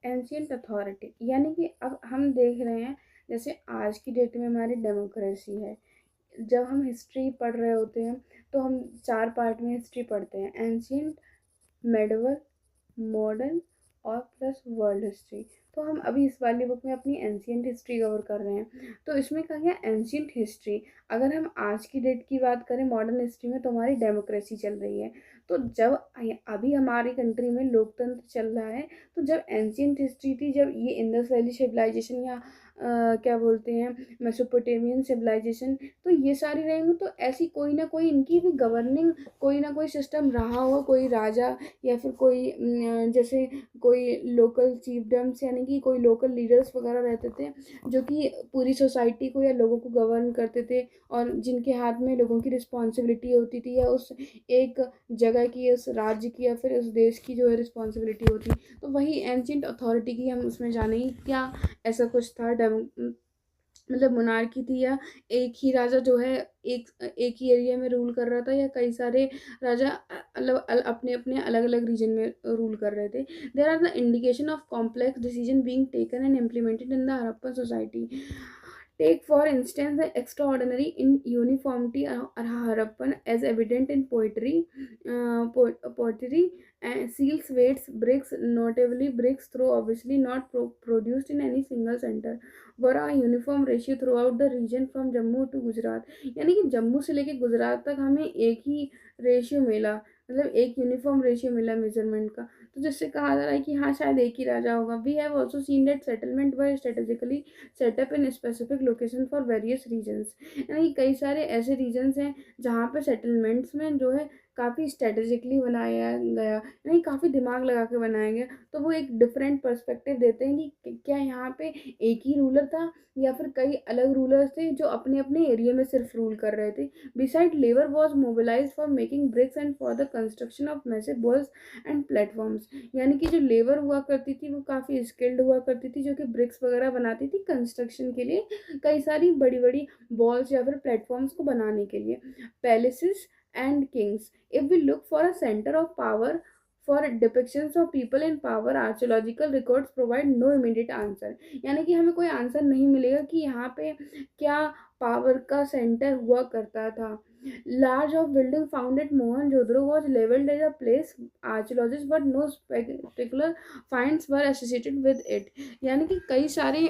Ancient authority, यानी कि अब हम देख रहे हैं जैसे आज की डेट में हमारी डेमोक्रेसी है। जब हम हिस्ट्री पढ़ रहे होते हैं तो हम 4 पार्ट में हिस्ट्री पढ़ते हैं, एंशियंट, मेडिवल, मॉडर्न और प्लस वर्ल्ड हिस्ट्री। तो हम अभी इस वाली बुक में अपनी एंशियंट हिस्ट्री कवर कर रहे हैं। तो इसमें कहा गया एंशियंट हिस्ट्री। अगर हम आज की डेट की बात करें मॉडर्न हिस्ट्री में, तो हमारी डेमोक्रेसी चल रही है। तो जब अभी हमारी कंट्री में लोकतंत्र चल रहा है, तो जब एंशियंट हिस्ट्री थी, जब ये इंडस वैली सिविलाइजेशन या क्या बोलते हैं मेसोपोटामियन सिविलाइजेशन, तो ये सारी रहेंगी, तो ऐसी कोई ना कोई इनकी भी गवर्निंग कोई ना कोई सिस्टम रहा होगा, कोई राजा या फिर कोई जैसे कोई लोकल चीफडम्स, यानी कि कोई लोकल लीडर्स वगैरह रहते थे जो कि पूरी सोसाइटी को या लोगों को गवर्न करते थे, और जिनके हाथ में लोगों की रिस्पॉन्सिबिलिटी होती थी, या उस एक जगह की, उस राज्य की या फिर उस देश की जो है रिस्पॉन्सिबिलिटी होती। तो वही एंशियंट अथॉरिटी की हम उसमें जानेंगे क्या ऐसा कुछ था। मतलब मोनार्की थी, या एक ही राजा जो है एक ही एरिया में रूल कर रहा था, या कई सारे राजा अपने अपने अलग अलग रीजन में रूल कर रहे थे। There are the indication of complex decision being taken and implemented in the Harappan society. Take for instance the extraordinary in uniformity Harappan as evident in pottery and seals, weights, bricks, notably bricks through obviously not produced in any single center, were a uniform ratio throughout the region from Jammu to Gujarat। यानी कि जम्मू से लेके गुजरात तक हमें एक ही ratio मिला, मतलब एक यूनिफॉर्म रेशियो मिला मेजरमेंट का। तो जिससे कहा जा रहा है कि हाँ शायद एक ही राजा होगा। We have also seen that settlement were strategically set up in specific location for various reasons. यानी कई सारे ऐसे रीजन्स हैं जहाँ पे सेटलमेंट्स में जो है काफ़ी स्ट्रेटेजिकली बनाया गया, यानी काफ़ी दिमाग लगा के बनाया गया। तो वो एक डिफरेंट पर्सपेक्टिव देते हैं कि क्या यहाँ पे एक ही रूलर था या फिर कई अलग रूलर्स थे जो अपने अपने एरिया में सिर्फ रूल कर रहे थे। Beside labour was mobilise for making bricks and for the construction of massive walls and platforms. यानी कि जो लेबर हुआ करती थी वो काफ़ी स्किल्ड हुआ करती थी, जो कि ब्रिक्स वगैरह बनाती थी कंस्ट्रक्शन के लिए, कई सारी बड़ी बड़ी वॉल्स या फिर प्लेटफॉर्म्स को बनाने के लिए। Palaces and kings, if we look for a centre of power for depictions of people in power, archaeological records provide no immediate answer. यानी कि हमें कोई आंसर नहीं मिलेगा कि यहाँ पे क्या पावर का सेंटर हुआ करता था। Large of building found at Mohenjo-daro was labeled as a place archaeologists, but no particular finds were associated with it। यानी कि कई सारे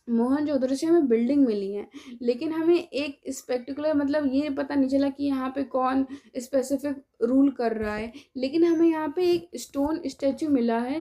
मोहनजोदड़ो से हमें बिल्डिंग मिली है, लेकिन हमें एक इस पर्टिकुलर मतलब ये पता नहीं चला कि यहाँ पे कौन स्पेसिफिक रूल कर रहा है। लेकिन हमें यहाँ पे एक स्टोन स्टैचू मिला है